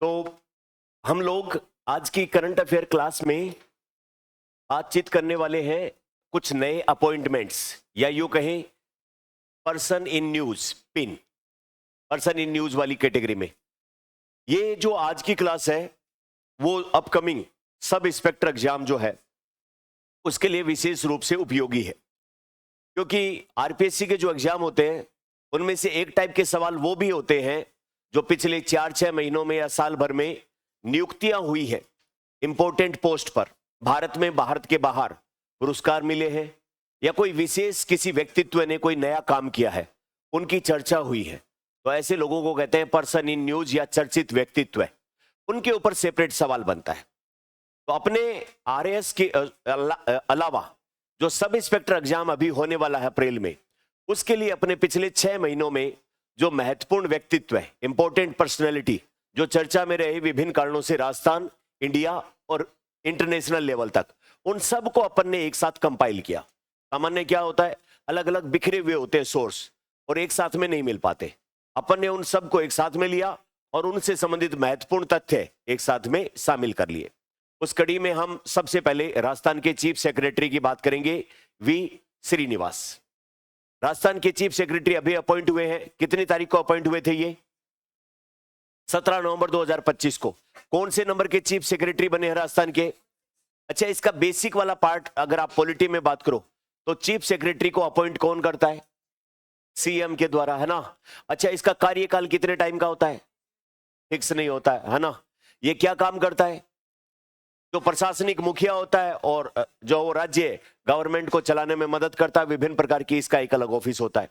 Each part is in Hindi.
तो हम लोग आज की करंट अफेयर क्लास में बातचीत करने वाले हैं कुछ नए अपॉइंटमेंट्स या यूं कहें person in news pin person in news वाली कैटेगरी में। ये जो आज की क्लास है वो अपकमिंग सब इंस्पेक्टर एग्जाम जो है उसके लिए विशेष रूप से उपयोगी है, क्योंकि आरपीएससी के जो एग्जाम होते हैं उनमें से एक टाइप के सवाल वो भी होते हैं जो पिछले 4-6 महीनों में या साल भर में नियुक्तियां हुई है इंपॉर्टेंट पोस्ट पर, भारत में भारत के बाहर पुरस्कार मिले हैं या कोई विशेष किसी व्यक्तित्व ने कोई नया काम किया है, उनकी चर्चा हुई है, तो ऐसे लोगों को कहते हैं पर्सन इन न्यूज या चर्चित व्यक्तित्व। उनके ऊपर सेपरेट सवाल बनता है। तो अपने आरएएस के अलावा जो सब इंस्पेक्टर एग्जाम अभी होने वाला है अप्रैल में, उसके लिए अपने पिछले 6 महीनों में जो महत्वपूर्ण व्यक्तित्व है, इंपॉर्टेंट पर्सनैलिटी जो चर्चा में रहे विभिन्न कारणों से राजस्थान, इंडिया और इंटरनेशनल लेवल तक, उन सब को अपन ने एक साथ कंपाइल किया। सामान्य क्या होता है, अलग अलग बिखरे हुए होते हैं सोर्स और एक साथ में नहीं मिल पाते। अपन ने उन सब को एक साथ में लिया और उनसे संबंधित महत्वपूर्ण तथ्य एक साथ में शामिल कर लिए। उस कड़ी में हम सबसे पहले राजस्थान के चीफ सेक्रेटरी की बात करेंगे, वी श्रीनिवास। राजस्थान के चीफ सेक्रेटरी अभी अपॉइंट हुए हैं। कितनी तारीख को अपॉइंट हुए थे ये? 17 नवंबर 2025 को। कौन से नंबर के चीफ सेक्रेटरी बने हैं राजस्थान के? अच्छा, इसका बेसिक वाला पार्ट अगर आप पॉलिटी में बात करो तो चीफ सेक्रेटरी को अपॉइंट कौन करता है? सीएम के द्वारा, है ना। अच्छा, इसका कार्यकाल कितने टाइम का होता है? फिक्स नहीं होता है ना। ये क्या काम करता है? जो प्रशासनिक मुखिया होता है और जो वो राज्य गवर्नमेंट को चलाने में मदद करता है, विभिन्न प्रकार की इसका एक अलग ऑफिस होता है।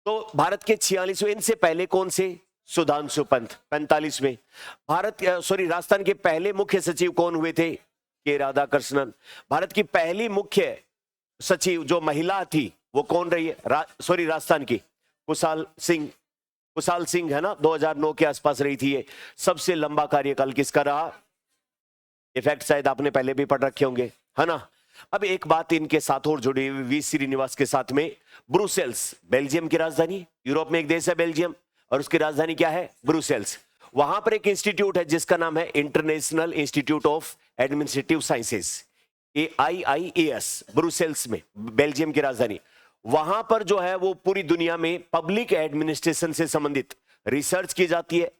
तो भारत के 46वें, इनसे पहले कौन से? सुधांशु पंत 45वें। राजस्थान के पहले मुख्य सचिव कौन हुए थे? के राधाकृष्णन। भारत की पहली मुख्य सचिव जो महिला थी वो कौन रही है? राजस्थान की कुशाल सिंह है ना, 2009 के आसपास रही थी ये। सबसे लंबा कार्यकाल किसका रहा? इफेक्ट शायद आपने पहले भी पढ़ रखे होंगे, है ना। अब एक बात इनके साथ और जुड़ी हुई, वी श्रीनिवास के साथ में, ब्रुसेल्स बेल्जियम की राजधानी, यूरोप में एक देश है बेल्जियम और उसकी राजधानी क्या है? ब्रुसेल्स। वहां पर एक इंस्टीट्यूट है जिसका नाम है international institute of administrative sciences, AIIAS, Brussels में, बेल्जियम की राजधानी। वहां पर जो है वो पूरी दुनिया में पब्लिक एडमिनिस्ट्रेशन से संबंधित रिसर्च की जाती है,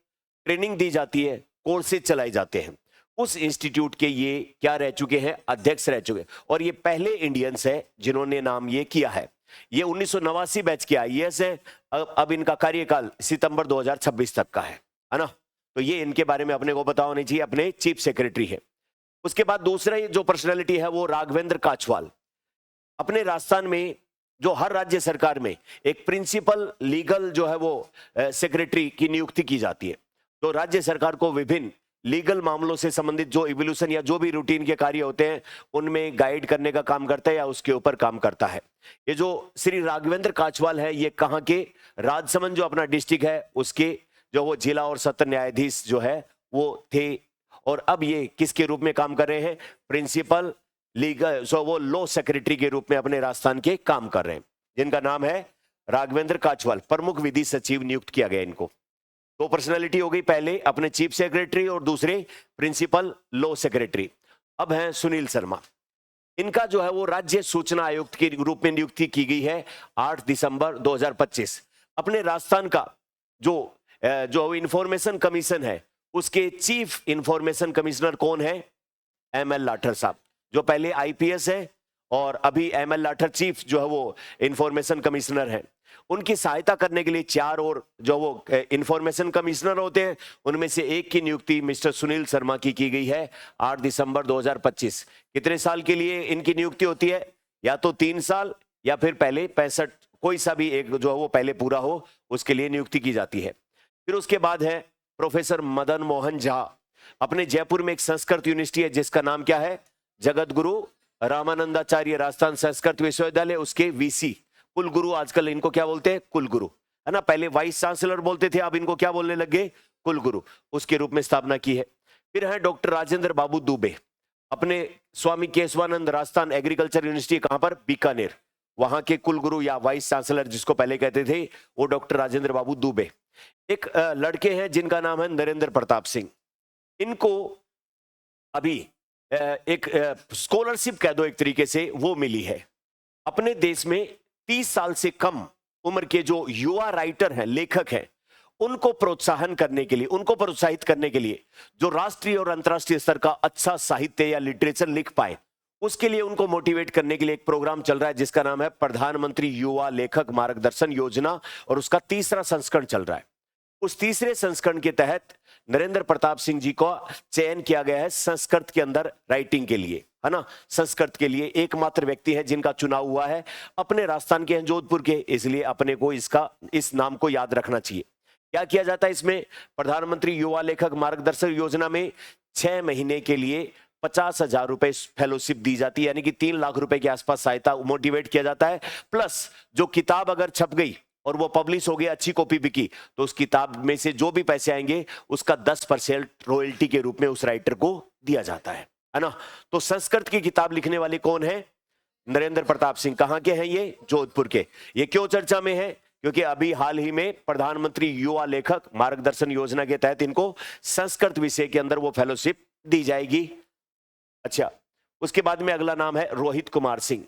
ट्रेनिंग दी जाती है, कोर्सेज चलाए जाते हैं। उस इंस्टीट्यूट के ये क्या रह चुके हैं? अध्यक्ष रह चुके हैं। और ये पहले इंडियंस है जिन्होंने नाम ये किया है। ये 1989 बैच के आईएएस है। अब इनका कार्यकाल सितंबर 2026 तक का है ना। तो ये इनके बारे में अपने को पता होनी चाहिए, अपने चीफ सेक्रेटरी है। उसके बाद दूसरा जो पर्सनैलिटी है वो राघवेंद्र काचवाल। अपने राजस्थान में जो हर राज्य सरकार में एक प्रिंसिपल लीगल जो है वो सेक्रेटरी की नियुक्ति की जाती है। तो राज्य सरकार को विभिन्न लीगल मामलों से संबंधित जो इवोल्यूशन या जो भी रूटीन के कार्य होते हैं उनमें गाइड करने का काम करता है या उसके ऊपर काम करता है। ये जो श्री राघवेंद्र काचवाल है ये कहाँ के? राजसमंद जो अपना डिस्ट्रिक्ट है उसके जो वो जिला और सत्र न्यायाधीश जो है वो थे। और अब ये किसके रूप में काम कर रहे हैं? प्रिंसिपल लीगल, वो लॉ सेक्रेटरी के रूप में अपने राजस्थान के काम कर रहे हैं, जिनका नाम है राघवेंद्र काचवाल। प्रमुख विधि सचिव नियुक्त किया गया इनको। दो पर्सनालिटी हो गई, पहले अपने चीफ सेक्रेटरी और दूसरे प्रिंसिपल लॉ सेक्रेटरी। अब हैं सुनील शर्मा। इनका जो है वो राज्य सूचना आयुक्त के रूप में नियुक्ति की गई है 8 दिसंबर 2025। अपने राजस्थान का जो इंफॉर्मेशन कमीशन है उसके चीफ इंफॉर्मेशन कमिश्नर कौन है? ML लाठर साहब, जो पहले आईपीएस है और अभी ML लाठर चीफ जो है वो इंफॉर्मेशन कमिश्नर है। उनकी सहायता करने के लिए 4 और जो वो इंफॉर्मेशन कमिश्नर होते हैं उनमें से एक की नियुक्ति मिस्टर सुनील शर्मा की गई है 8 दिसंबर 2025। कितने साल के लिए इनकी नियुक्ति होती है? या तो 3 साल या फिर पहले 65, कोई सा भी एक जो है वो पहले पूरा हो उसके लिए नियुक्ति की जाती है। फिर उसके बाद है प्रोफेसर मदन मोहन झा। अपने जयपुर में एक संस्कृत यूनिवर्सिटी है जिसका नाम क्या है? जगत गुरु रामानंदाचार्य राजस्थान संस्कृत विश्वविद्यालय, उसके वीसी, कुलगुरु। आजकल इनको क्या बोलते हैं? कुलगुरु, है ना। पहले वाइस चांसलर बोलते थे, अब इनको क्या बोलने लग गए? कुलगुरु। उसके रूप में स्थापना की है। फिर है डॉक्टर राजेंद्र बाबू दुबे। अपने स्वामी केशवानंद राजस्थान एग्रीकल्चर यूनिवर्सिटी, कहां पर? बीकानेर, वहां के कुलगुरु या वाइस चांसलर जिसको पहले कहते थे, वो डॉक्टर राजेंद्र बाबू दुबे। एक लड़के हैं जिनका नाम है नरेंद्र प्रताप सिंह। इनको अभी एक स्कॉलरशिप कह दो एक तरीके से, वो मिली है। अपने देश में 30 साल से कम उम्र के जो युवा राइटर हैं, लेखक हैं, उनको प्रोत्साहन करने के लिए, उनको प्रोत्साहित करने के लिए, जो राष्ट्रीय और अंतर्राष्ट्रीय स्तर का अच्छा साहित्य या लिटरेचर लिख पाए, उसके लिए उनको मोटिवेट करने के लिए एक प्रोग्राम चल रहा है जिसका नाम है प्रधानमंत्री युवा लेखक मार्गदर्शन योजना, और उसका तीसरा संस्करण चल रहा है। उस तीसरे संस्करण के तहत नरेंद्र प्रताप सिंह जी को चयन किया गया है संस्कृत के अंदर राइटिंग के लिए, है ना। संस्कृत के लिए एकमात्र व्यक्ति है जिनका चुनाव हुआ है। अपने राजस्थान के हैं, जोधपुर के, इसलिए अपने को इस नाम को याद रखना चाहिए। क्या किया जाता है इसमें? प्रधानमंत्री युवा लेखक मार्गदर्शन योजना में 6 महीने के लिए 50,000 रुपए फेलोशिप दी जाती है, यानी कि 3 लाख रुपए के आसपास सहायता, मोटिवेट किया जाता है। प्लस जो किताब अगर छप गई और वो पब्लिश हो गई, अच्छी कॉपी बिकी, तो उस किताब में से जो भी पैसे आएंगे उसका 10% रॉयल्टी के रूप में उस राइटर को दिया जाता है ना। तो संस्कृत की किताब लिखने वाले कौन है? नरेंद्र प्रताप सिंह। कहां के हैं ये? जोधपुर के। ये क्यों चर्चा में है? क्योंकि अभी हाल ही में प्रधानमंत्री युवा लेखक मार्गदर्शन योजना के तहत इनको संस्कृत विषय के अंदर वो फेलोशिप दी जाएगी। अच्छा, उसके बाद में अगला नाम है रोहित कुमार सिंह।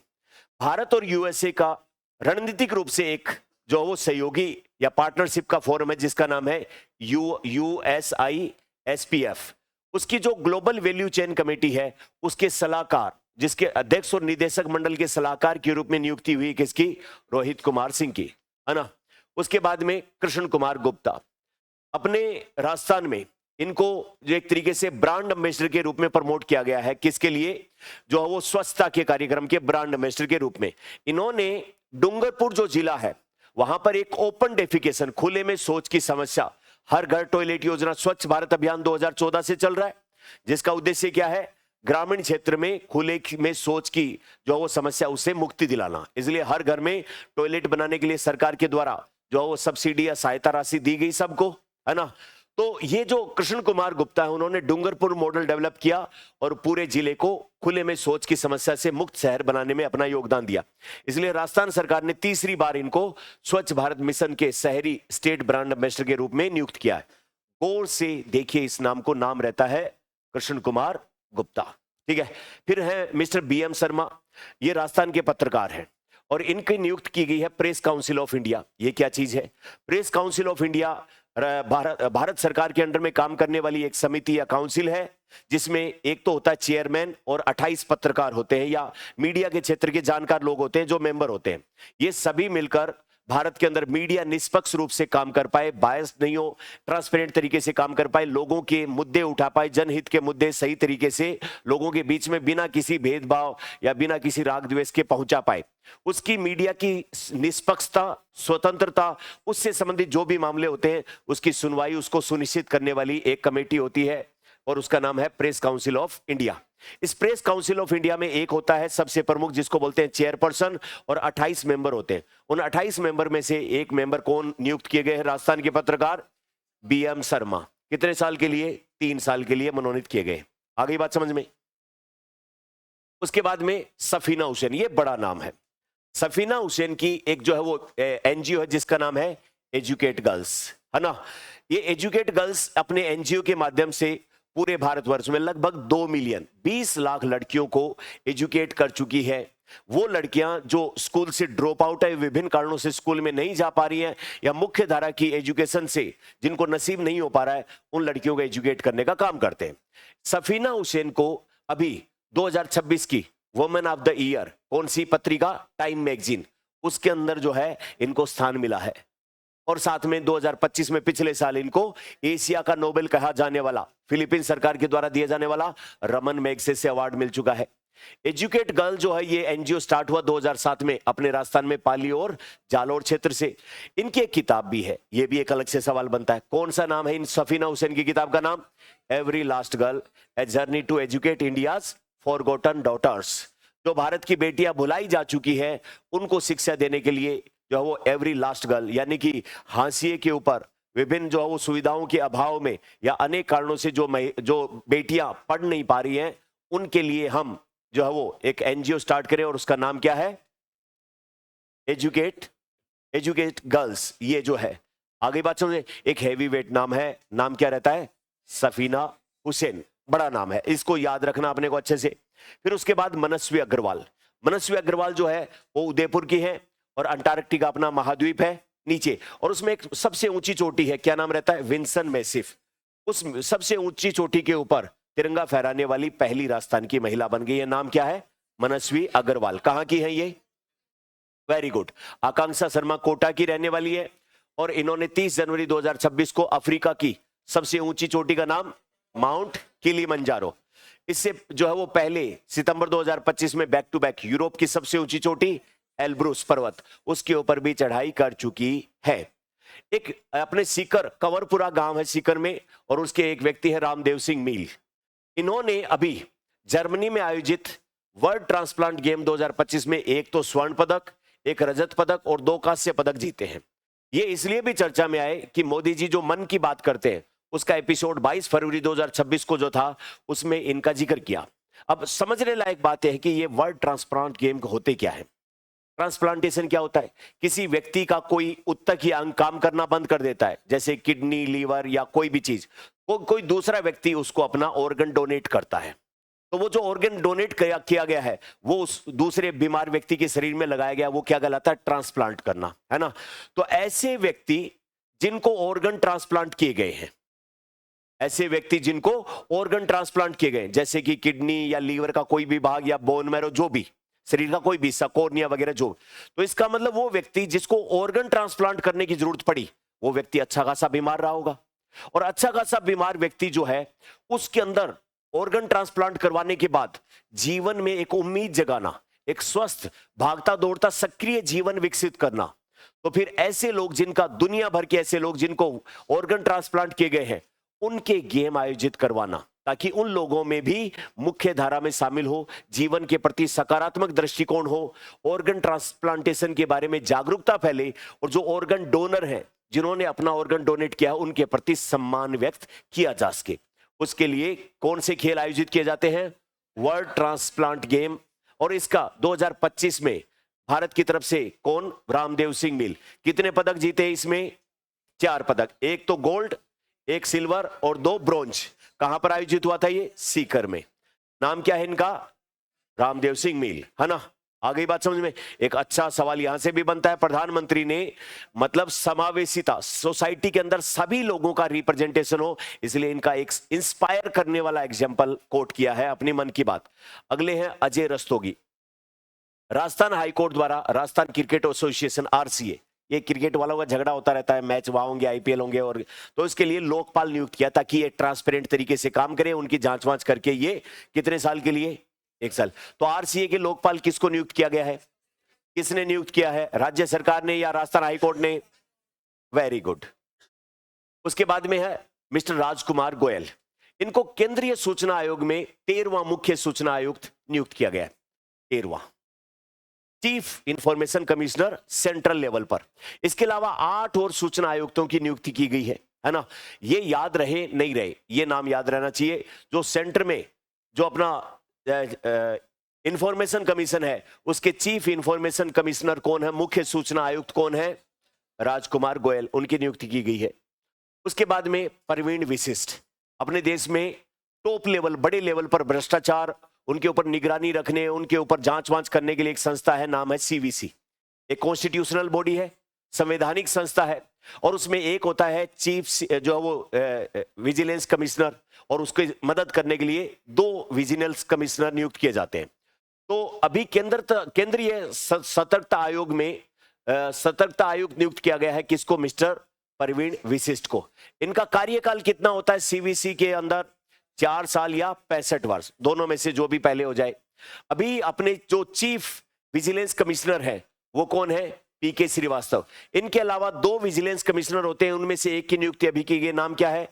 भारत और यूएसए का रणनीतिक रूप से एक जो वो सहयोगी या पार्टनरशिप का फोरम है जिसका नाम है USISPF। उसकी जो ग्लोबल वैल्यू चेन कमेटी है, उसके सलाहकार, जिसके अध्यक्ष और निदेशक मंडल के सलाहकार के रूप में नियुक्ति हुई किसकी? रोहित कुमार सिंह की, है ना। उसके बाद में कृष्ण कुमार गुप्ता। अपने राजस्थान में इनको जो एक तरीके से ब्रांड एम्बेसडर के रूप में प्रमोट किया गया है। किसके लिए? जो वो स्वच्छता के कार्यक्रम के ब्रांड एम्बेसडर के रूप में। इन्होंने डूंगरपुर जो जिला है वहां पर एक ओपन डेफिकेशन, खुले में शौच की समस्या, हर घर टॉयलेट योजना, स्वच्छ भारत अभियान 2014 से चल रहा है, जिसका उद्देश्य क्या है? ग्रामीण क्षेत्र में खुले में शौच की जो वो समस्या, उससे मुक्ति दिलाना। इसलिए हर घर में टॉयलेट बनाने के लिए सरकार के द्वारा जो वो सब्सिडी या सहायता राशि दी गई सबको, है ना। तो ये जो कृष्ण कुमार गुप्ता है, उन्होंने डूंगरपुर मॉडल डेवलप किया और पूरे जिले को खुले में शौच की समस्या से मुक्त शहर बनाने में अपना योगदान दिया। इसलिए राजस्थान सरकार ने तीसरी बार इनको स्वच्छ भारत मिशन के शहरी स्टेट ब्रांड एम्बेसडर के रूप में नियुक्त किया है। गौर से देखिए इस नाम को, नाम रहता है कृष्ण कुमार गुप्ता, ठीक है। फिर है मिस्टर BM शर्मा। ये राजस्थान के पत्रकार हैं और इनकी नियुक्त की गई है प्रेस काउंसिल ऑफ इंडिया। ये क्या चीज है? Press council of India Bharat सरकार के अंडर में काम करने वाली एक समिति या काउंसिल है, जिसमें एक तो होता है चेयरमैन और 28 पत्रकार होते हैं या मीडिया के क्षेत्र के जानकार लोग होते हैं जो मेंबर होते हैं। ये सभी मिलकर भारत के अंदर मीडिया निष्पक्ष रूप से काम कर पाए, बायस नहीं हो, ट्रांसपेरेंट तरीके से काम कर पाए, लोगों के मुद्दे उठा पाए, जनहित के मुद्दे सही तरीके से लोगों के बीच में बिना किसी भेदभाव या बिना किसी राग द्वेष के पहुंचा पाए। उसकी मीडिया की निष्पक्षता, स्वतंत्रता, उससे संबंधित जो भी मामले होते हैं उसकी सुनवाई, उसको सुनिश्चित करने वाली एक कमेटी होती है और उसका नाम है प्रेस काउंसिल ऑफ इंडिया। इस प्रेस काउंसिल ऑफ इंडिया में एक होता है सबसे प्रमुख, जिसको बोलते हैं चेयरपर्सन, और 28 मेंबर होते हैं। उन 28 मेंबर में से एक मेंबर कौन नियुक्त किए गए हैं? राजस्थान के पत्रकार BM शर्मा। कितने साल के लिए? 3 साल के लिए मनोनीत किए गए। आ गई बात समझ में? उसके बाद में सफीना हुसैन, ये बड़ा नाम है। सफीना हुसैन की एक जो है वो NGO है जिसका नाम है एजुकेट गर्ल्स, है ना। ये एजुकेट गर्ल्स अपने NGO के माध्यम से पूरे भारतवर्ष में लगभग 2 मिलियन 20 लाख लड़कियों को एजुकेट कर चुकी है। वो लड़कियां जो स्कूल से ड्रॉप आउट है, विभिन्न कारणों से स्कूल में नहीं जा पा रही हैं, या मुख्य धारा की एजुकेशन से जिनको नसीब नहीं हो पा रहा है, उन लड़कियों को एजुकेट करने का काम करते हैं। सफीना हुसैन को अभी 2026 की वुमेन ऑफ द ईयर कौन सी पत्रिका? टाइम मैगजीन, उसके अंदर जो है इनको स्थान मिला है। और साथ में 2025 में पिछले साल इनको एशिया का नोबेल कहा जाने वाला, फिलीपीन सरकार के द्वारा दिया जाने वाला रमन मैग्सेसे अवार्ड मिल चुका है। एजुकेट गर्ल जो है ये NGO स्टार्ट हुआ 2007 में अपने राजस्थान में पाली और जालोर क्षेत्र से। इनकी एक किताब भी है, ये भी एक अलग से सवाल बनता है। कौन सा नाम है इन सफीना हुसैन की किताब का? नाम every last girl, a journey to educate India's forgotten daughters. जो भारत की बेटियां भुलाई जा चुकी है उनको शिक्षा देने के लिए जो है वो एवरी लास्ट गर्ल, यानी कि हाशिए के ऊपर विभिन्न जो है वो सुविधाओं के अभाव में या अनेक कारणों से जो बेटियां पढ़ नहीं पा रही हैं, उनके लिए हम जो है वो एक NGO स्टार्ट करें और उसका नाम क्या है? एजुकेट एजुकेट गर्ल्स, ये जो है आगे बात समझे। एक हैवी वेट नाम है, नाम क्या रहता है? सफीना हुसैन, बड़ा नाम है, इसको याद रखना अपने को अच्छे से। फिर उसके बाद मनस्वी अग्रवाल। मनस्वी अग्रवाल जो है वो उदयपुर की है और अंटार्कटिका अपना महाद्वीप है नीचे, और उसमें एक सबसे ऊंची चोटी है, क्या नाम रहता है? Vinson Massif. उस सबसे ऊंची चोटी के ऊपर तिरंगा फहराने वाली पहली राजस्थान की महिला बन गई है। नाम क्या है? मनस्वी अग्रवाल। कहां की है ये? Very good. आकांक्षा शर्मा कोटा की रहने वाली है और इन्होंने 30 जनवरी 2026 को अफ्रीका की सबसे ऊंची चोटी का नाम माउंट किलिमंजारो, इससे जो है वो पहले सितंबर 2025 में बैक टू बैक यूरोप की सबसे ऊंची चोटी एल्ब्रुस पर्वत, उसके ऊपर भी चढ़ाई कर चुकी है। एक अपने सीकर, कंवरपुरा गांव है सीकर में, और उसके एक व्यक्ति है रामदेव सिंह मील। इन्होंने अभी जर्मनी में आयोजित वर्ल्ड ट्रांसप्लांट गेम 2025 में एक तो स्वर्ण पदक, एक रजत पदक और 2 कांस्य पदक जीते हैं। ये इसलिए भी चर्चा में आए कि मोदी जी जो मन की बात करते हैं उसका एपिसोड 22 फरवरी 2026 को जो था उसमें इनका जिक्र किया। अब समझने लायक बात है कि ये वर्ल्ड ट्रांसप्लांट गेम होते क्या है। ट्रांसप्लांटेशन क्या होता है? किसी व्यक्ति का कोई उत्तक या अंग काम करना बंद कर देता है, जैसे किडनी, लीवर या कोई भी चीज, कोई दूसरा व्यक्ति उसको अपना ऑर्गन डोनेट करता है, तो वो जो ऑर्गन डोनेट किया गया है वो उस दूसरे बीमार व्यक्ति के शरीर में लगाया गया, वो क्या कहलाता है? ट्रांसप्लांट करना, है ना। तो ऐसे व्यक्ति जिनको ऑर्गन ट्रांसप्लांट किए गए हैं, ऐसे व्यक्ति जिनको ऑर्गन ट्रांसप्लांट किए गए, जैसे कि किडनी या लीवर का कोई भी भाग या बोन मैरो, जो भी शरीर का कोई भी कॉर्निया वगैरह जो, तो इसका मतलब वो व्यक्ति जिसको ऑर्गन ट्रांसप्लांट करने की जरूरत पड़ी वो व्यक्ति अच्छा खासा बीमार रहा होगा। और अच्छा खासा बीमार व्यक्ति जो है उसके अंदर ऑर्गन ट्रांसप्लांट करवाने के बाद जीवन में एक उम्मीद जगाना, एक स्वस्थ भागता दौड़ता सक्रिय जीवन विकसित करना। तो फिर ऐसे लोग जिनका, दुनिया भर के ऐसे लोग जिनको ऑर्गन ट्रांसप्लांट किए गए हैं, उनके गेम आयोजित करवाना, ताकि उन लोगों में भी मुख्य धारा में शामिल हो, जीवन के प्रति सकारात्मक दृष्टिकोण हो, ऑर्गन ट्रांसप्लांटेशन के बारे में जागरूकता फैले, और जो ऑर्गन डोनर हैं जिन्होंने अपना ऑर्गन डोनेट किया उनके प्रति सम्मान व्यक्त किया जा सके। उसके लिए कौन से खेल आयोजित किए जाते हैं? World transplant game. और इसका 2025 में भारत की तरफ से कौन? रामदेव सिंह मील। कितने पदक जीते इसमें? 4 पदक, एक तो गोल्ड, एक सिल्वर और 2 ब्रोंज। कहां पर आयोजित हुआ था ये? सीकर में। नाम क्या है इनका? रामदेव सिंह मील, है ना। आ गई बात समझ में। एक अच्छा सवाल यहां से भी बनता है, प्रधानमंत्री ने मतलब समावेशिता, सोसाइटी के अंदर सभी लोगों का रिप्रेजेंटेशन हो, इसलिए इनका एक इंस्पायर करने वाला एग्जांपल कोट किया है अपनी मन की बात। अगले हैं अजय रस्तोगी। राजस्थान हाईकोर्ट द्वारा राजस्थान क्रिकेट एसोसिएशन आरसीए, ये क्रिकेट वालों का झगड़ा होता रहता है, मैच वहां होंगे, आईपीएल होंगे, और तो इसके लिए लोकपाल नियुक्त किया ताकि ये ट्रांसपेरेंट तरीके से काम करे, उनकी जांच वांच करके। ये कितने साल के लिए? 1 साल। तो आरसीए के लोकपाल किसको नियुक्त किया गया है? किसने नियुक्त किया है? राज्य सरकार ने या राजस्थान हाईकोर्ट ने? Very good. उसके बाद में है मिस्टर राजकुमार गोयल। इनको केंद्रीय सूचना आयोग में 13वां मुख्य सूचना आयुक्त नियुक्त किया गया है, 13वां chief information commissioner central level पर। इसके अलावा 8 और सूचना आयुक्तों की नियुक्ति की गई है ना। ये याद रहे नहीं रहे, ये नाम याद रहना चाहिए। जो सेंटर में जो अपना इंफॉर्मेशन कमीशन है उसके चीफ इंफॉर्मेशन कमिश्नर कौन है? मुख्य सूचना आयुक्त कौन है? राजकुमार गोयल, उनकी नियुक्ति की गई है। उसके बाद में प्रवीण विशिष्ट, अपने देश में टॉप लेवल, बड़े लेवल पर भ्रष्टाचार, उनके ऊपर निगरानी रखने, उनके ऊपर जांच वांच करने के लिए एक संस्था है, नाम है सीवीसी। एक कॉन्स्टिट्यूशनल बॉडी है, संवैधानिक संस्था है, और उसमें एक होता है चीफ जो है वो विजिलेंस कमिश्नर, और उसकी मदद करने के लिए 2 विजिलेंस कमिश्नर नियुक्त किए जाते हैं। तो अभी केंद्रीय सतर्कता आयोग में सतर्कता आयुक्त नियुक्त किया गया है किसको? मिस्टर प्रवीण विशिष्ट को। इनका कार्यकाल कितना होता है सीवीसी के अंदर? 4 साल या 65 वर्ष, दोनों में से जो भी पहले हो जाए। अभी अपने जो चीफ विजिलेंस कमिश्नर है वो कौन है? पीके श्रीवास्तव। इनके अलावा 2 विजिलेंस कमिश्नर होते हैं, उनमें से एक की नियुक्ति अभी की गई, नाम क्या है?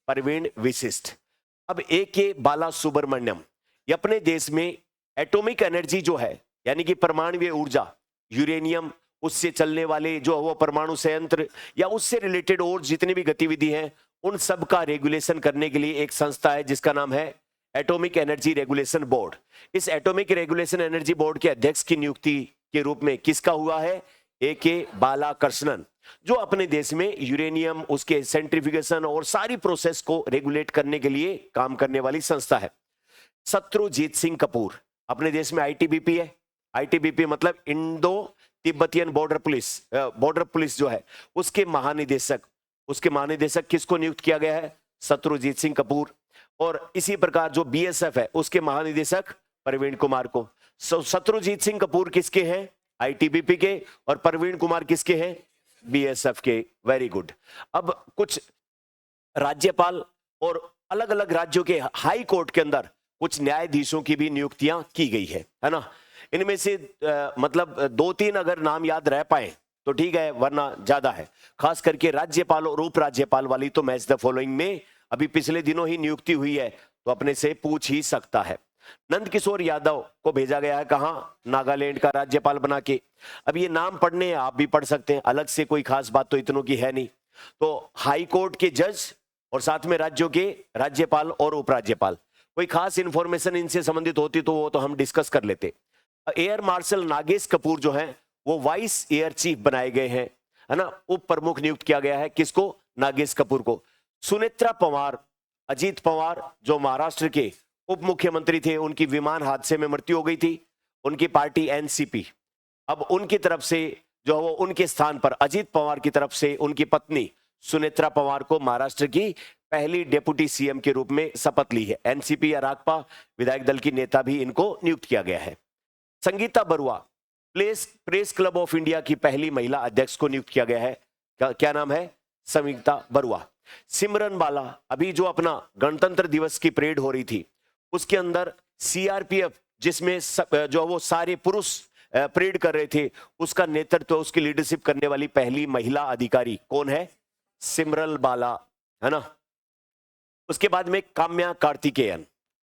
प्रवीण विशिष्ट। अब AK बाला सुब्रमण्यम, ये अपने देश में एटॉमिक एनर्जी जो है, यानी कि परमाणु ऊर्जा, यूरेनियम, उससे चलने वाले जो वो परमाणु संयंत्र या उससे रिलेटेड और जितनी भी गतिविधि हैं उन सब का रेगुलेशन करने के लिए एक संस्था है जिसका नाम है एटॉमिक एनर्जी रेगुलेशन बोर्ड। इस एटॉमिक रेगुलेशन एनर्जी बोर्ड के अध्यक्ष की नियुक्ति के रूप में किसका हुआ है? AK बालाकृष्णन, जो अपने देश में यूरेनियम, उसके सेंट्रिफिकेशन और सारी प्रोसेस को रेगुलेट करने के लिए काम करने वाली संस्था है। शत्रुजीत सिंह कपूर, अपने देश में ITBP है। ITBP मतलब इंडो तिब्बतियन बॉर्डर पुलिस जो है, उसके महानिदेशक किसको नियुक्त किया गया है? शत्रुजीत सिंह कपूर। और इसी प्रकार जो BSF है, उसके महानिदेशक प्रवीण कुमार को। शत्रुजीत सिंह कपूर किसके हैं? ITBP के। और प्रवीण कुमार किसके हैं? BSF के। Very good. अब कुछ राज्यपाल और अलग अलग राज्यों के हाई कोर्ट के अंदर कुछ न्यायाधीशों की भी नियुक्तियां की गई है ना। इनमें से मतलब 2-3 अगर नाम याद रह पाए तो ठीक है, वरना ज्यादा है। खास करके राज्यपाल और उपराज्यपाल वाली तो मैच द फॉलोइंग में अभी पिछले दिनों ही नियुक्ति हुई है, तो अपने से पूछ ही सकता है। नंद किशोर यादव को भेजा गया है कहां? नागालैंड का राज्यपाल बना के। अब ये नाम पढ़ने आप भी पढ़ सकते हैं, अलग से कोई खास बात तो इतनों की है नहीं। तो हाई कोर्ट के जज और साथ में राज्यों के राज्यपाल और उपराज्यपाल, कोई खास इंफॉर्मेशन इनसे संबंधित होती तो वो तो हम डिस्कस कर लेते। एयर मार्शल नागेश कपूर जो है वो वाइस एयर चीफ बनाए गए हैं, है ना। उप प्रमुख नियुक्त किया गया है किसको? नागेश कपूर को। सुनेत्रा पवार, अजीत पवार जो महाराष्ट्र के उप मुख्यमंत्री थे, उनकी विमान हादसे में मृत्यु हो गई थी। उनकी पार्टी NCP, अब उनकी तरफ से जो वो उनके स्थान पर अजीत पवार की तरफ से उनकी पत्नी सुनेत्रा पवार को महाराष्ट्र की पहली डेप्यूटी CM के रूप में शपथ ली है। NCP या राकपा विधायक दल की नेता भी इनको नियुक्त किया गया है। Sangeeta Barua, press club of India की पहली महिला अध्यक्ष को नियुक्त किया गया है। क्या नाम है? संगीता बरुआ। सिमरन बाला, अभी जो अपना गणतंत्र दिवस की परेड हो रही थी, उसके अंदर CRPF जिसमें जो वो सारे पुरुष परेड कर रहे थे, उसका नेतृत्व, उसकी लीडरशिप करने वाली पहली महिला अधिकारी कौन है? सिमरन बाला, है ना। उसके बाद में काम्या कार्तिकेयन,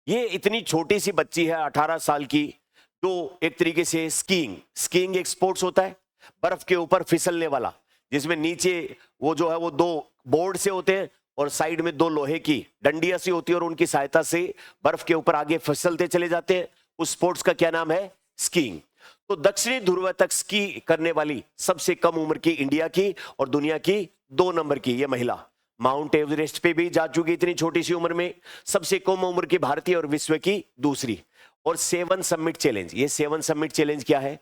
ये इतनी छोटी सी बच्ची है 18 साल की, जो एक तरीके से स्कीइंग एक स्पोर्ट्स होता है, बर्फ के ऊपर फिसलने वाला, जिसमें नीचे वो जो है वो 2 बोर्ड से होते हैं और साइड में 2 लोहे की डंडियां सी होती है और उनकी सहायता से बर्फ के ऊपर आगे फिसलते चले जाते हैं। उस स्पोर्ट्स का क्या नाम है? स्कीइंग। तो दक्षिणी ध्रुव तक स्की करने वाली सबसे कम उम्र की इंडिया की और दुनिया की 2 नंबर की ये महिला। माउंट एवरेस्ट पे भी जा चुकी इतनी छोटी सी उम्र में, सबसे कम उम्र की भारतीय और विश्व की दूसरी। और 7 समिट चैलेंज, ये 7 समिट चैलेंज क्या है?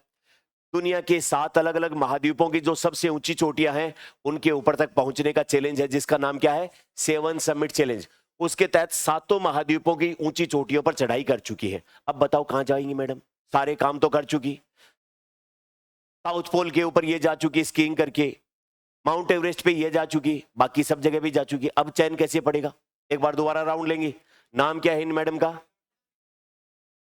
दुनिया के 7 अलग अलग महाद्वीपों की जो सबसे ऊंची चोटियां हैं उनके ऊपर तक पहुंचने का चैलेंज है, जिसका नाम क्या है? 7 समिट चैलेंज। उसके तहत 7 महाद्वीपों की ऊंची चोटियों पर चढ़ाई कर चुकी है। अब बताओ कहां जाएंगी मैडम? सारे काम तो कर चुकी, साउथ पोल के ऊपर ये जा चुकी स्कीइंग करके, माउंट एवरेस्ट पे ये जा चुकी, बाकी सब जगह भी जा चुकी। अब चैन कैसे पड़ेगा? एक बार दोबारा राउंड लेंगे। नाम क्या है इन मैडम का?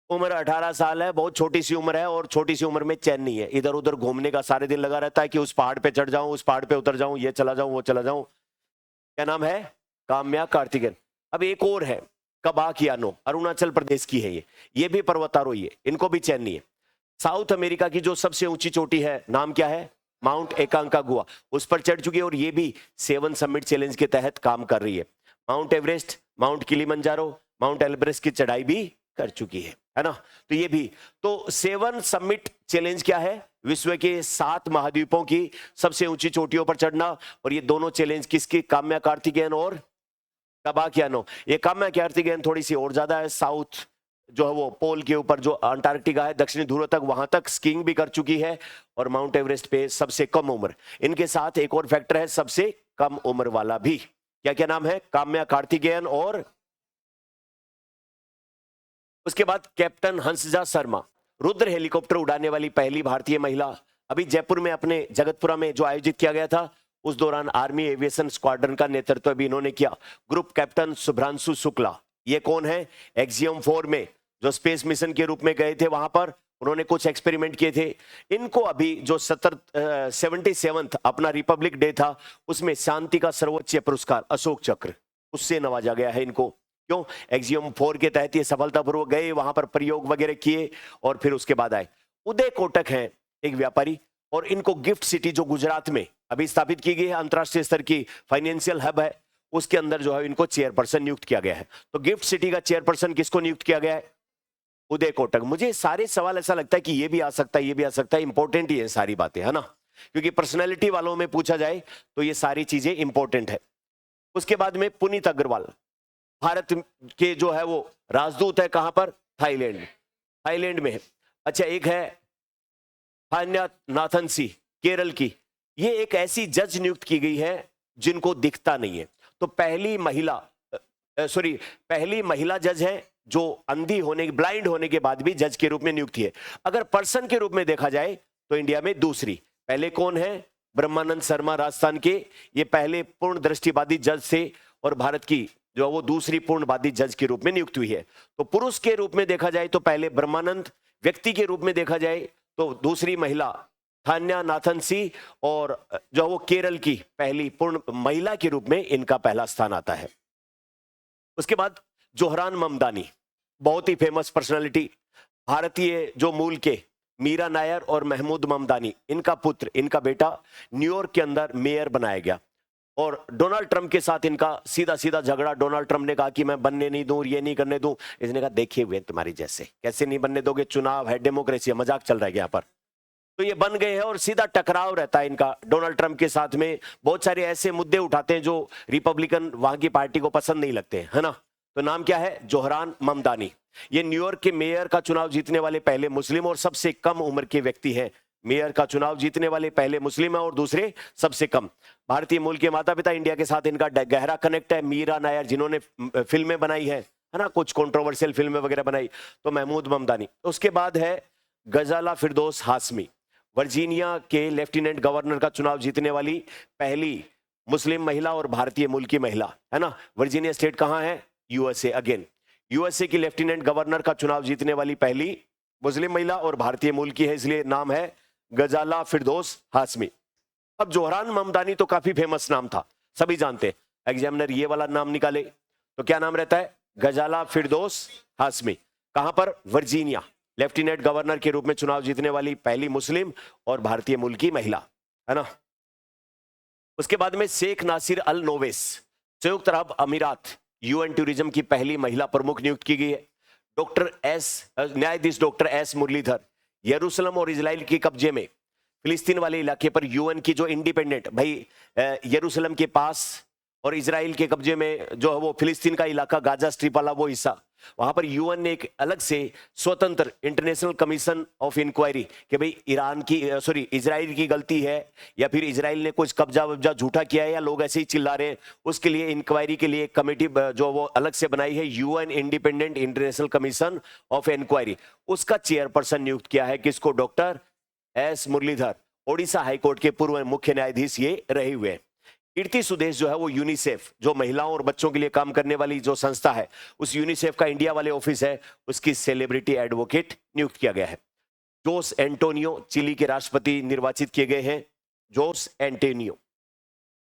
उम्र 18 साल है, बहुत छोटी सी उम्र है और छोटी सी उम्र में चैन नहीं है, इधर उधर घूमने का सारे दिन लगा रहता है कि उस पहाड़ पे चढ़ जाऊं, उस पहाड़ पे उतर जाऊं, ये चला जाऊं, वो चला जाऊं। क्या नाम है? काम्या कार्तिकेयन। अब एक और है, कबाकियानो, अरुणाचल प्रदेश की है ये भी पर्वतारोही है, इनको भी चैन नहीं है। साउथ अमेरिका की जो सबसे ऊंची चोटी है, नाम क्या है? माउंट एकांकागुआ, उस पर चढ़ चुकी है और ये भी 7 समिट चैलेंज के तहत काम कर रही है। Mount Everest, Mount Kilimanjaro, Mount Elbrus की चढ़ाई भी कर चुकी है ना। तो ये भी, तो 7 समिट चैलेंज क्या है? विश्व के 7 महाद्वीपों की सबसे ऊंची चोटियों पर चढ़ना। और ये दोनों चैलेंज किसकी? काम्या कार्तिकेयन और कबाकियानो। ये काम्या कार्तिकेयन थोड़ी सी और ज्यादा है, साउथ जो है वो पोल के ऊपर जो अंटार्कटिका है, दक्षिणी ध्रुव तक, वहां तक स्कीइंग भी कर चुकी है। और माउंट एवरेस्ट पे सबसे कम उम्र। इनके साथ एक और फैक्टर है, सबसे कम उम्र वाला भी। क्या क्या नाम है? काम्या कार्तिकेयन और उसके बाद कैप्टन हंसजा शर्मा, रुद्र हेलीकॉप्टर उड़ाने वाली पहली भारतीय महिला। अभी जयपुर में अपने जगतपुरा में जो आयोजित किया गया था, उस दौरान आर्मी एविएशन स्क्वाड्रन का नेतृत्व भी इन्होंने किया। ग्रुप कैप्टन शुभ्रांशु शुक्ला, ये कौन है? एक्सियम 4 में जो स्पेस मिशन के रूप में गए थे, वहां पर उन्होंने कुछ एक्सपेरिमेंट किए थे। इनको अभी जो 77th अपना रिपब्लिक डे था, उसमें शांति का सर्वोच्च पुरस्कार अशोक चक्र, उससे नवाजा गया है इनको। क्यों? एक्सियम 4 के तहत ये सफलतापूर्वक गए, वहां पर प्रयोग वगैरह किए और फिर उसके बाद आए। उदय कोटक हैं एक व्यापारी, और इनको गिफ्ट सिटी जो गुजरात में अभी स्थापित की गई है, अंतरराष्ट्रीय स्तर की फाइनेंशियल हब है, उसके अंदर जो है इनको चेयरपर्सन नियुक्त किया गया है। तो गिफ्ट सिटी का चेयरपर्सन किसको नियुक्त किया गया है? उदय कोटक। मुझे सारे सवाल ऐसा लगता है कि ये भी आ सकता है, ये भी आ सकता है, इंपॉर्टेंट ही है सारी बातें, है ना, क्योंकि पर्सनैलिटी वालों में पूछा जाए तो ये सारी चीजें इंपॉर्टेंट है। उसके बाद में पुनीत अग्रवाल, भारत के जो है वो राजदूत है, कहां पर? थाईलैंड, थाईलैंड में है। अच्छा, एक है थान्या नाथन सी, केरल की। ये एक ऐसी जज नियुक्त की गई है जिनको दिखता नहीं है, तो पहली महिला जज है जो अंधी होने, ब्लाइंड होने के बाद भी जज के रूप में नियुक्ति है। अगर पर्सन के रूप में देखा जाए तो इंडिया में दूसरी। पहले कौन है? ब्रह्मानंद शर्मा, राजस्थान के। ये पहले पूर्ण दृष्टिबाधित जज थे और भारत की जो वो दूसरी पूर्णबाधित जज के रूप में नियुक्त हुई है। तो पुरुष के रूप में देखा जाए तो पहले ब्रह्मानंद, व्यक्ति के रूप में देखा जाए तो दूसरी महिला थान्या नाथन सी, और जो वो केरल की पहली पूर्ण महिला के रूप में इनका पहला स्थान आता है। उसके बाद जोहरान ममदानी, बहुत ही फेमस पर्सनालिटी, भारतीय जो मूल के, मीरा नायर और महमूद ममदानी, इनका पुत्र, इनका बेटा न्यूयॉर्क के अंदर मेयर बनाया गया। और डोनाल्ड ट्रंप के साथ इनका सीधा सीधा झगड़ा। डोनाल्ड ट्रंप ने कहा कि मैं बनने नहीं दूं, ये नहीं करने दूं। इसने कहा देखे हुए तुम्हारी जैसे, कैसे नहीं बनने दोगे, चुनाव है, डेमोक्रेसी है, मजाक चल रहा है यहाँ पर। तो ये बन गए हैं और सीधा टकराव रहता है इनका डोनाल्ड ट्रंप के साथ में। बहुत सारे ऐसे मुद्दे उठाते हैं जो रिपब्लिकन वहां की पार्टी को पसंद नहीं लगते, है ना। तो नाम क्या है? जोहरान ममदानी। ये न्यूयॉर्क के मेयर का चुनाव जीतने वाले पहले मुस्लिम और सबसे कम उम्र के व्यक्ति हैं। मेयर का चुनाव जीतने वाले पहले मुस्लिम है और दूसरे सबसे कम। भारतीय मूल के माता पिता, इंडिया के साथ इनका गहरा कनेक्ट है। मीरा नायर जिन्होंने फिल्में बनाई है ना, कुछ कंट्रोवर्शियल फिल्में वगैरह बनाई, तो महमूद ममदानी। उसके बाद है गजाला फिरदौस हाशमी, वर्जीनिया के लेफ्टिनेंट गवर्नर का चुनाव जीतने वाली पहली मुस्लिम महिला और भारतीय मूल की महिला, है ना। वर्जीनिया स्टेट कहां है? यूएसए। अगेन यूएसए की लेफ्टिनेंट गवर्नर का चुनाव जीतने वाली पहली मुस्लिम महिला और भारतीय मूल की है, इसलिए नाम है गजाला फिरदौस हाशमी। अब जोहरान ममदानी तो काफी फेमस नाम था, सभी जानते हैं। एग्जामिनर ये वाला नाम निकाले तो क्या नाम रहता है? गजाला फिरदौस हाशमी। कहां पर? वर्जीनिया। लेफ्टिनेंट गवर्नर के रूप में चुनाव जीतने वाली पहली मुस्लिम और भारतीय मूल की महिला, है ना। उसके बाद में शेख नासिर अल नोवेस, संयुक्त अरब अमीरात, यूएन टूरिज्म की पहली महिला प्रमुख नियुक्त की गई है। न्यायाधीश डॉक्टर एस मुरलीधर, यरूशलेम और इजराइल के कब्जे में फिलिस्तीन वाले इलाके पर यूएन की जो इंडिपेंडेंट, भाई यरूशलेम के पास और इजराइल के कब्जे में जो है वो फिलिस्तीन का इलाका, गाजा स्ट्रिप वाला वो हिस्सा, वहां पर यूएन ने एक अलग से स्वतंत्र इंटरनेशनल कमीशन ऑफ इंक्वायरी कि भाई इजराइल की गलती है या फिर इजराइल ने कुछ कब्जा वब्जा झूठा किया है या लोग ऐसे ही चिल्ला रहे हैं, उसके लिए इंक्वायरी के लिए एक कमेटी जो वो अलग से बनाई है, UN independent international commission of inquiry. उसका चेयरपर्सन नियुक्त किया है किसको? Doctor S Muralidhar, Odisha high court के पूर्व मुख्य न्यायाधीश ये रहे हुए हैं। कीर्ति सुदेश जो है वो यूनिसेफ, जो महिलाओं और बच्चों के लिए काम करने वाली जो संस्था है, उस यूनिसेफ का इंडिया वाले ऑफिस है, उसकी सेलिब्रिटी एडवोकेट नियुक्त किया गया है। जोस एंटोनियो चिली के राष्ट्रपति निर्वाचित किए गए हैं, जोस एंटोनियो।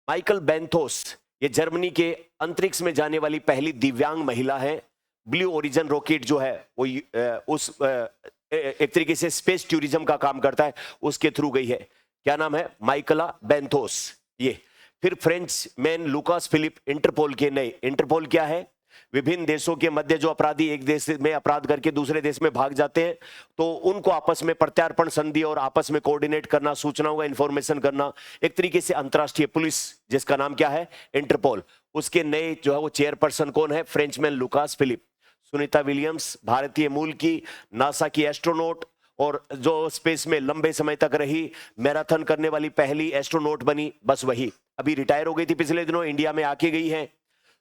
माइकल बेंथोस, ये जर्मनी के अंतरिक्ष में जाने वाली पहली दिव्यांग महिला है। ब्लू ओरिजिन रॉकेट जो है वो एक तरीके से स्पेस टूरिज्म का काम करता है, उसके थ्रू गई है। क्या नाम है? Michaela Benthos. ये फिर French man Lucas Philippe, Interpol के नए। इंटरपोल क्या है? विभिन्न देशों के मध्य जो अपराधी एक देश में अपराध करके दूसरे देश में भाग जाते हैं, तो उनको आपस में प्रत्यार्पण संधि और आपस में कोऑर्डिनेट करना, सूचनाओं का इंफॉर्मेशन करना, एक तरीके से अंतरराष्ट्रीय पुलिस, जिसका नाम क्या है? इंटरपोल। उसके नए जो है वो चेयरपर्सन कौन है? Frenchman Lucas Philippe. Sunita Williams, भारतीय मूल की, नासा की एस्ट्रोनॉट और जो स्पेस में लंबे समय तक रही, मैराथन करने वाली पहली एस्ट्रोनॉट बनी, बस वही अभी रिटायर हो गई थी, पिछले दिनों इंडिया में आके गई है।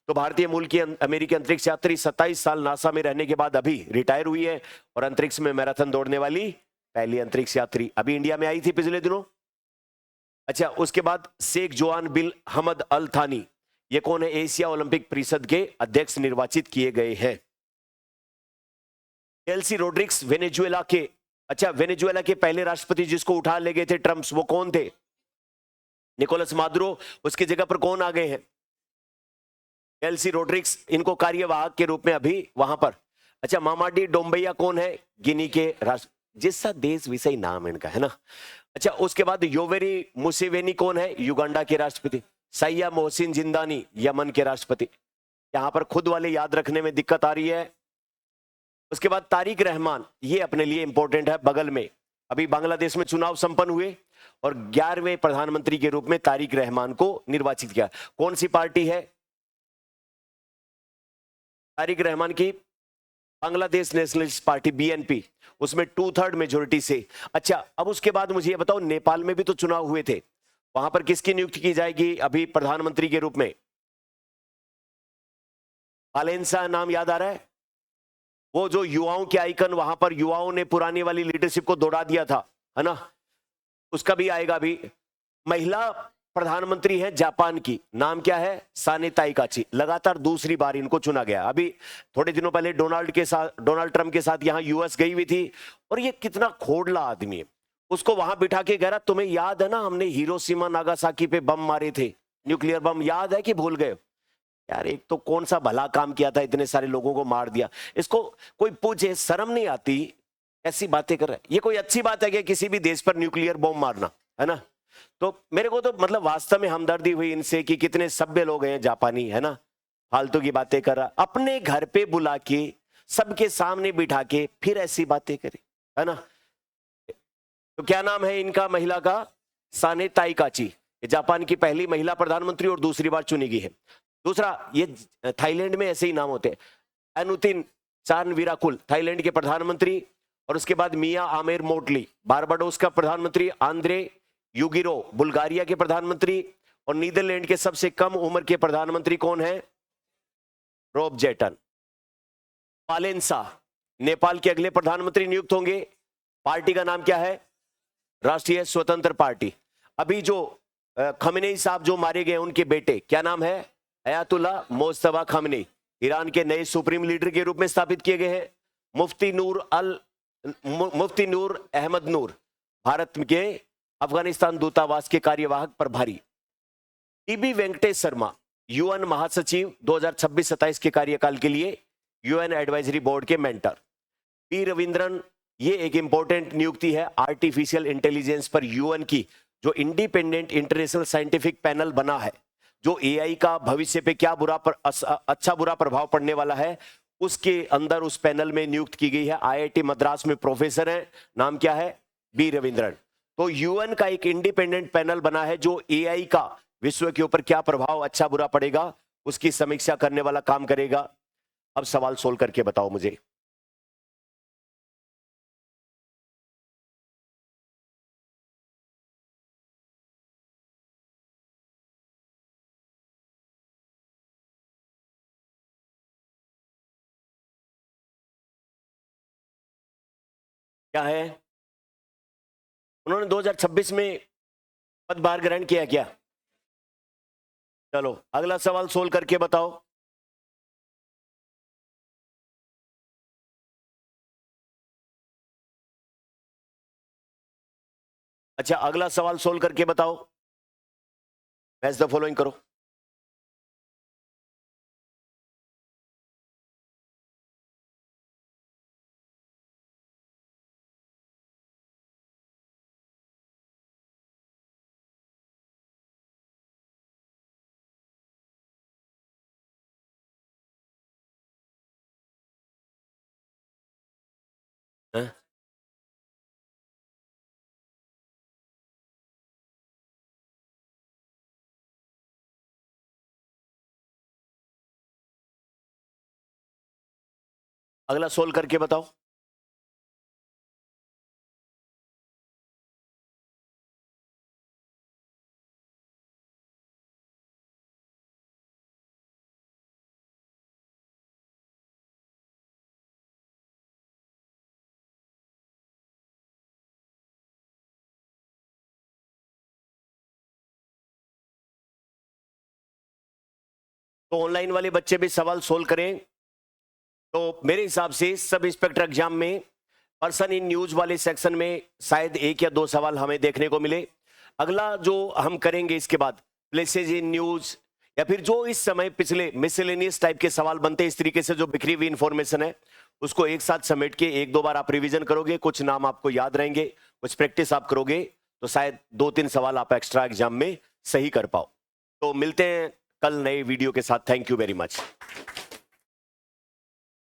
तो भारतीय मूल की अमेरिकी अंतरिक्ष यात्री 27 साल नासा में रहने के बाद अभी रिटायर हुई है और अंतरिक्ष में मैराथन दौड़ने वाली पहली अंतरिक्ष यात्री अभी इंडिया में आई थी पिछले दिनों। अच्छा, उसके बाद शेख जोआन बिन हमद अल थानी, ये कौन है? एशिया ओलंपिक परिषद के अध्यक्ष निर्वाचित किए गए हैं। डेल्सी रोड्रिग्स, वेनेजुएला के, अच्छा वेनेजुएला के पहले राष्ट्रपति जिसको उठा ले गए थे ट्रम्प, वो कौन थे? Nicolas Maduro. उसकी जगह पर कौन आ गए हैं? डेल्सी रोड्रिग्स, इनको कार्यवाहक के रूप में अभी वहां पर। अच्छा, मामाडी डोम्बैया कौन है? गिनी के राष्ट्र, जिसका देश विषय नाम इनका है ना। अच्छा, उसके बाद योवेरी मुसेवेनी कौन है? युगांडा के राष्ट्रपति। सैया मोहसिन जिंदानी, यमन के राष्ट्रपति। यहां पर खुद वाले याद रखने में दिक्कत आ रही है उसके बाद तारिक रहमान, ये अपने लिए इंपॉर्टेंट है, बगल में अभी बांग्लादेश में चुनाव संपन्न हुए और 11वें प्रधानमंत्री के रूप में तारिक रहमान को निर्वाचित किया। कौन सी पार्टी है तारिक रहमान की? बांग्लादेश नेशनलिस्ट पार्टी बीएनपी, उसमें 2/3 मेजोरिटी से। अच्छा, अब उसके बाद मुझे ये बताओ, नेपाल में भी तो चुनाव हुए थे, वहां पर किसकी नियुक्ति की जाएगी अभी प्रधानमंत्री के रूप में? वालेंसा नाम याद आ रहा है? वो जो युवाओं के आइकन, वहां पर युवाओं ने पुरानी वाली लीडरशिप को दौड़ा दिया था, है ना, उसका भी आएगा अभी। महिला प्रधानमंत्री है जापान की, नाम क्या है? साने ताइकाची। लगातार दूसरी बार इनको चुना गया। अभी थोड़े दिनों पहले डोनाल्ड ट्रंप के साथ यहां यूएस गई हुई थी, और ये कितना खोड़ला आदमी है, उसको वहां बिठा के कह रहा, तुम्हें याद है ना हमने हिरोशिमा नागासाकी पे बम मारे थे, न्यूक्लियर बम, याद है कि भूल गए? यार, एक तो कौन सा भला काम किया था, इतने सारे लोगों को मार दिया। इसको कोई पूछे, शर्म नहीं आती? ऐसी बातें कर रहा है। ये कोई अच्छी बात है कि किसी भी देश पर न्यूक्लियर बम मारना, है ना? तो मेरे को तो मतलब वास्तव में हमदर्दी हुई इनसे कि कितने सभ्य लोग हैं जापानी, है ना? फालतू की बातें कर रहा, अपने घर पे बुला के सबके सामने बिठा के फिर ऐसी बातें करे, है ना? तो क्या नाम है इनका महिला का? साने ताइकाची। जापान की पहली महिला प्रधानमंत्री और दूसरी बार चुनी गई है। दूसरा, ये थाईलैंड में ऐसे ही नाम होते हैं, अनुतिन चानविराकुल थाईलैंड के प्रधानमंत्री, और उसके बाद मिया आमिर मोटली बारबाडोस का प्रधानमंत्री, आंद्रे युगिरो बुल्गारिया के प्रधानमंत्री, और नीदरलैंड के सबसे कम उम्र के प्रधानमंत्री कौन है? रॉब जेटन। वालेंसा नेपाल के अगले प्रधानमंत्री नियुक्त होंगे। पार्टी का नाम क्या है? राष्ट्रीय स्वतंत्र पार्टी। अभी जो खमेनेई साहब जो मारे गए, उनके बेटे, क्या नाम है? अयातुल्ला मोस्तफा खमेनेई, ईरान के नए सुप्रीम लीडर के रूप में स्थापित किए गए हैं। मुफ्ती नूर अहमद नूर, भारत के अफगानिस्तान दूतावास के कार्यवाहक प्रभारी। टीबी वेंकटेश शर्मा, यूएन महासचिव 2026-27 के कार्यकाल के लिए यूएन एडवाइजरी बोर्ड के मेंटर। पी रविंद्रन, ये एक इंपॉर्टेंट नियुक्ति है आर्टिफिशियल इंटेलिजेंस पर यूएन की, जो इंडिपेंडेंट इंटरनेशनल साइंटिफिक पैनल बना है, जो एआई का भविष्य पे क्या अच्छा बुरा प्रभाव पड़ने वाला है, उसके अंदर उस पैनल में नियुक्त की गई है। आईआईटी मद्रास में प्रोफेसर है, नाम क्या है? बी रविंद्रन। तो यूएन का एक इंडिपेंडेंट पैनल बना है जो एआई का विश्व के ऊपर क्या प्रभाव अच्छा बुरा पड़ेगा उसकी समीक्षा करने वाला काम करेगा। अब सवाल सोल्व करके बताओ मुझे। क्या है? उन्होंने 2026 में पदभार ग्रहण किया क्या? चलो अगला सवाल सोल्व करके बताओ। अच्छा, अगला सवाल सोल्व करके बताओ। मैच द फॉलोइंग करो। हाँ? अगला सोल्व करके बताओ। तो ऑनलाइन वाले बच्चे भी सवाल सोल्व करें। तो मेरे हिसाब से सब इंस्पेक्टर एग्जाम में पर्सन इन न्यूज वाले सेक्शन में शायद 1 या 2 सवाल हमें देखने को मिले। अगला जो हम करेंगे इसके बाद प्लेसेज इन न्यूज, या फिर जो इस समय पिछले मिसलेनियस टाइप के सवाल बनते हैं, इस तरीके से जो बिखरी हुई इंफॉर्मेशन है उसको एक साथ समेट के 1-2 बार आप रिवीजन करोगे, कुछ नाम आपको याद रहेंगे, कुछ प्रैक्टिस आप करोगे, तो शायद 2-3 सवाल आप एक्स्ट्रा एग्जाम में सही कर पाओ। तो मिलते हैं कल नए वीडियो के साथ। Thank you very much.